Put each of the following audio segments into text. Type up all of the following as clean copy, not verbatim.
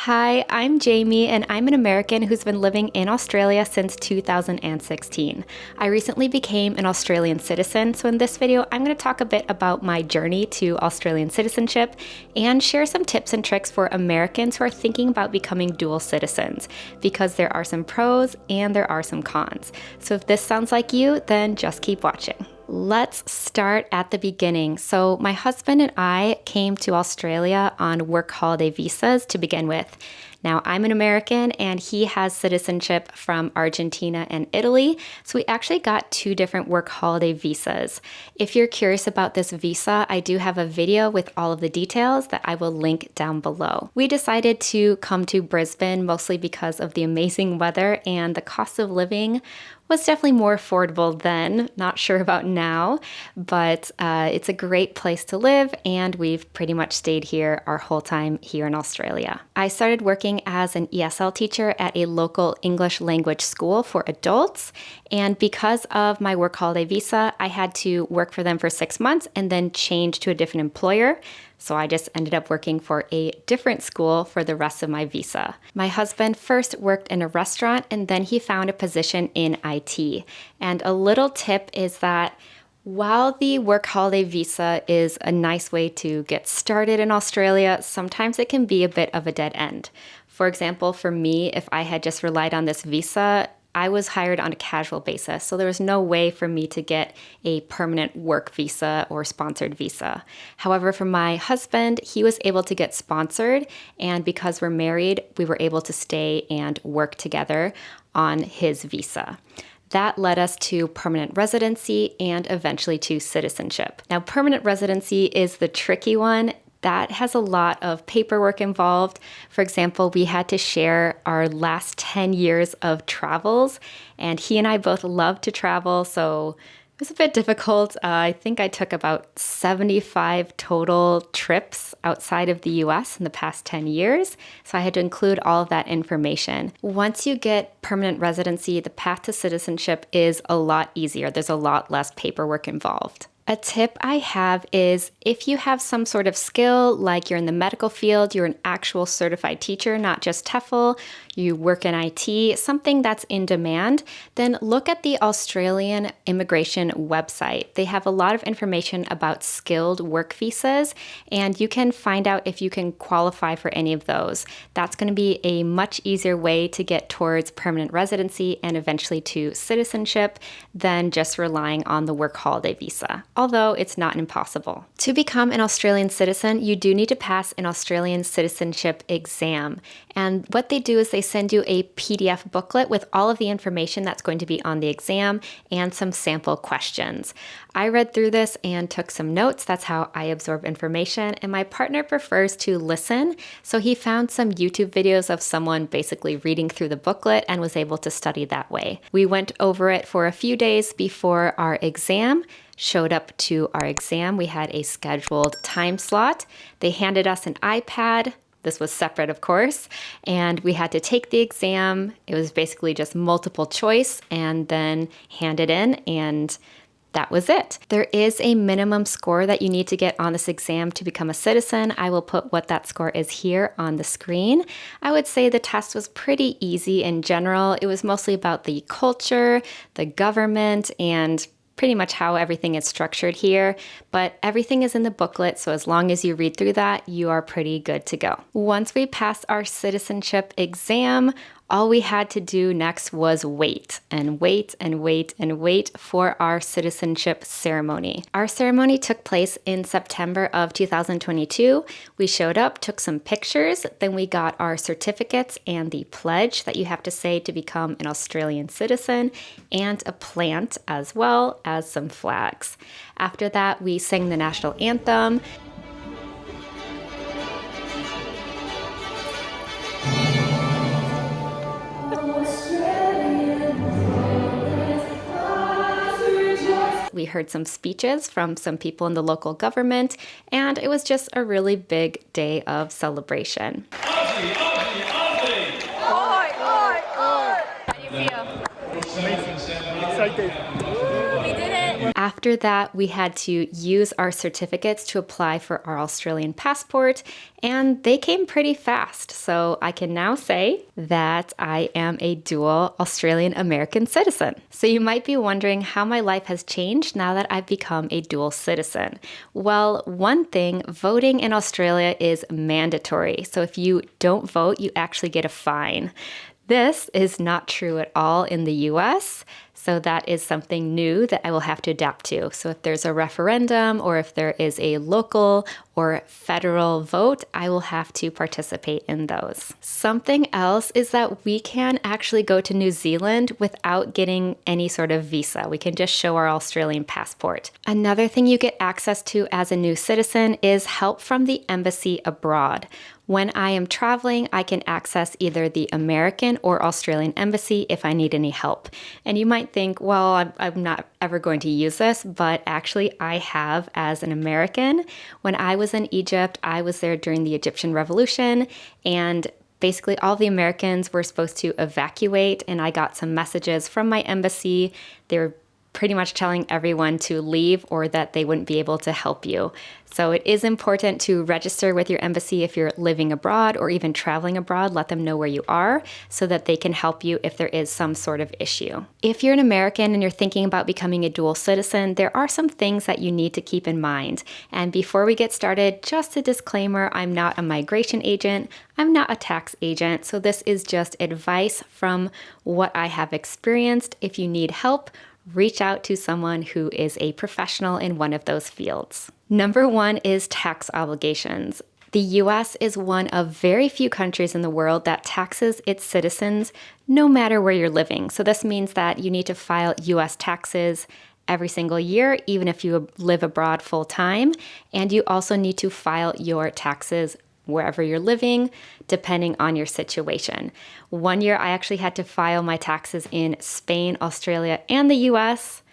Hi, I'm Jamie, and I'm an American who's been living in Australia since 2016. I recently became an Australian citizen, so in this video, I'm going to talk a bit about my journey to Australian citizenship and share some tips and tricks for Americans who are thinking about becoming dual citizens, because there are some pros and there are some cons. So if this sounds like you, then just keep watching. Let's start at the beginning. So my husband and I came to Australia on work holiday visas to begin with. Now, I'm an American and he has citizenship from Argentina and Italy, so we actually got two different work holiday visas. If you're curious about this visa, I do have a video with all of the details that I will link down below. We decided to come to Brisbane mostly because of the amazing weather, and the cost of living was definitely more affordable then. Not sure about now, but it's a great place to live, and we've pretty much stayed here our whole time here in Australia. I started working as an ESL teacher at a local English language school for adults, and because of my work holiday visa, I had to work for them for 6 months and then change to a different employer. So I just ended up working for a different school for the rest of my visa. My husband first worked in a restaurant and then he found a position in IT. And a little tip is that while the work holiday visa is a nice way to get started in Australia, sometimes it can be a bit of a dead end. For example, for me, if I had just relied on this visa, I was hired on a casual basis, so there was no way for me to get a permanent work visa or sponsored visa. However, for my husband, he was able to get sponsored, and because we're married, we were able to stay and work together on his visa. That led us to permanent residency and eventually to citizenship. Now, permanent residency is the tricky one. That has a lot of paperwork involved. For example, we had to share our last 10 years of travels, and he and I both love to travel, so it was a bit difficult. I think I took about 75 total trips outside of the US in the past 10 years, so I had to include all of that information. Once you get permanent residency, the path to citizenship is a lot easier. There's a lot less paperwork involved. A tip I have is if you have some sort of skill, like you're in the medical field, you're an actual certified teacher, not just TEFL, you work in IT, something that's in demand, then look at the Australian immigration website. They have a lot of information about skilled work visas, and you can find out if you can qualify for any of those. That's going to be a much easier way to get towards permanent residency and eventually to citizenship than just relying on the work holiday visa, although it's not impossible. To become an Australian citizen, you do need to pass an Australian citizenship exam. And what they do is they send you a PDF booklet with all of the information that's going to be on the exam and some sample questions. I read through this and took some notes. That's how I absorb information. And my partner prefers to listen. So he found some YouTube videos of someone basically reading through the booklet and was able to study that way. We went over it for a few days before our exam. Showed up to our exam. We had a scheduled time slot. They handed us an iPad. This was separate, of course, and we had to take the exam. It was basically just multiple choice and then hand it in, and that was it. There is a minimum score that you need to get on this exam to become a citizen. I will put what that score is here on the screen. I would say the test was pretty easy in general. It was mostly about the culture, the government, and pretty much how everything is structured here, but everything is in the booklet, so as long as you read through that, you are pretty good to go. Once we passed our citizenship exam, all we had to do next was wait and wait and wait and wait for our citizenship ceremony. Our ceremony took place in September of 2022. We showed up, took some pictures, then we got our certificates and the pledge that you have to say to become an Australian citizen, and a plant as well as some flags. After that, we sang the national anthem. We heard some speeches from some people in the local government, and it was just a really big day of celebration. Aussie, Aussie, Aussie! Oi, oi, oi! How do you feel? Excited. We did it! After that, we had to use our certificates to apply for our Australian passport, and they came pretty fast. So I can now say that I am a dual Australian American citizen. So you might be wondering how my life has changed now that I've become a dual citizen. Well, one thing, voting in Australia is mandatory. So if you don't vote, you actually get a fine. This is not true at all in the US, so that is something new that I will have to adapt to. So if there's a referendum or if there is a local or federal vote, I will have to participate in those. Something else is that we can actually go to New Zealand without getting any sort of visa. We can just show our Australian passport. Another thing you get access to as a new citizen is help from the embassy abroad. When I am traveling, I can access either the American or Australian embassy if I need any help. And you might think, well, I'm not ever going to use this, but actually I have as an American. When I was in Egypt, I was there during the Egyptian Revolution, and basically all the Americans were supposed to evacuate, and I got some messages from my embassy. They were pretty much telling everyone to leave or that they wouldn't be able to help you. So it is important to register with your embassy if you're living abroad or even traveling abroad. Let them know where you are so that they can help you if there is some sort of issue. If you're an American and you're thinking about becoming a dual citizen, there are some things that you need to keep in mind. And before we get started, just a disclaimer, I'm not a migration agent. I'm not a tax agent. So this is just advice from what I have experienced. If you need help, reach out to someone who is a professional in one of those fields. Number one is tax obligations. The US is one of very few countries in the world that taxes its citizens no matter where you're living. So this means that you need to file US taxes every single year, even if you live abroad full time. And you also need to file your taxes wherever you're living, depending on your situation. One year, I actually had to file my taxes in Spain, Australia, and the US.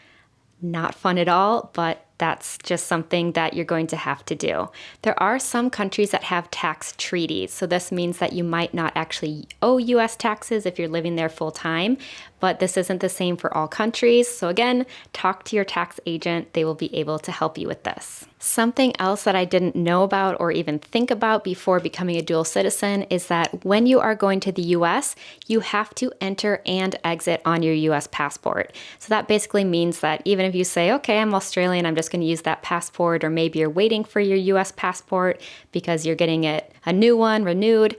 Not fun at all, but that's just something that you're going to have to do. There are some countries that have tax treaties. So this means that you might not actually owe US taxes if you're living there full time, but this isn't the same for all countries. So again, talk to your tax agent. They will be able to help you with this. Something else that I didn't know about or even think about before becoming a dual citizen is that when you are going to the US, you have to enter and exit on your US passport. So that basically means that even if you say, okay, I'm Australian, I'm just going to use that passport, or maybe you're waiting for your US passport because you're getting it a new one renewed.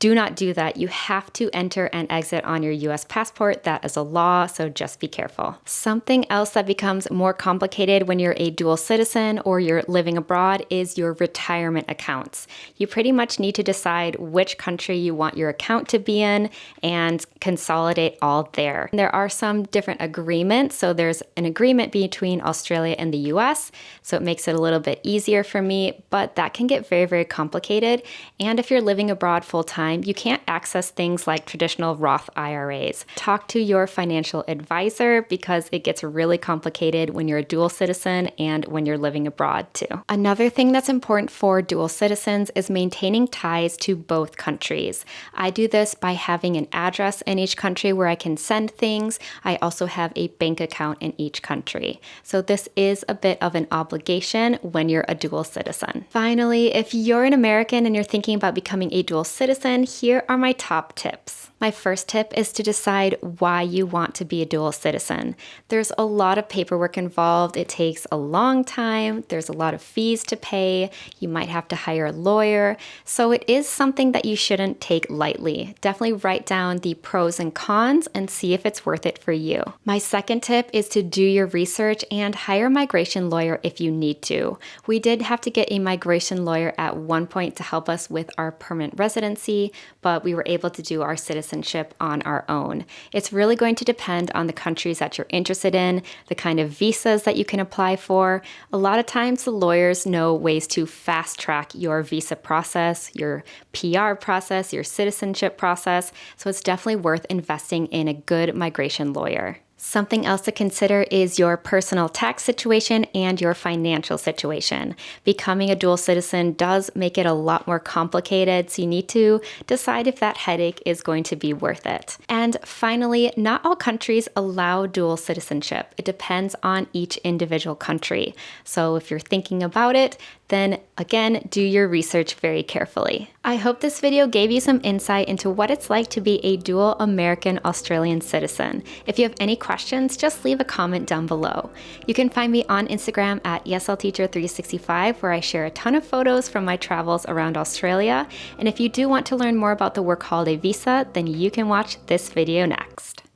Do not do that. You have to enter and exit on your US passport. That is a law, so just be careful. Something else that becomes more complicated when you're a dual citizen or you're living abroad is your retirement accounts. You pretty much need to decide which country you want your account to be in and consolidate all there. There are some different agreements. So there's an agreement between Australia and the US, so it makes it a little bit easier for me, but that can get very, very complicated. And if you're living abroad full time, you can't access things like traditional Roth IRAs. Talk to your financial advisor because it gets really complicated when you're a dual citizen and when you're living abroad too. Another thing that's important for dual citizens is maintaining ties to both countries. I do this by having an address in each country where I can send things. I also have a bank account in each country. So this is a bit of an obligation when you're a dual citizen. Finally, if you're an American and you're thinking about becoming a dual citizen, here are my top tips. My first tip is to decide why you want to be a dual citizen. There's a lot of paperwork involved. It takes a long time. There's a lot of fees to pay. You might have to hire a lawyer. So it is something that you shouldn't take lightly. Definitely write down the pros and cons and see if it's worth it for you. My second tip is to do your research and hire a migration lawyer if you need to. We did have to get a migration lawyer at one point to help us with our permanent residency, but we were able to do our citizenship on our own. It's really going to depend on the countries that you're interested in, the kind of visas that you can apply for. A lot of times the lawyers know ways to fast track your visa process, your PR process, your citizenship process. So it's definitely worth investing in a good migration lawyer. Something else to consider is your personal tax situation and your financial situation. Becoming a dual citizen does make it a lot more complicated, so you need to decide if that headache is going to be worth it. And finally, not all countries allow dual citizenship. It depends on each individual country. So if you're thinking about it, then again, do your research very carefully. I hope this video gave you some insight into what it's like to be a dual American-Australian citizen. If you have any questions, just leave a comment down below. You can find me on Instagram at ESLTeacher365, where I share a ton of photos from my travels around Australia. And if you do want to learn more about the work holiday visa, then you can watch this video next.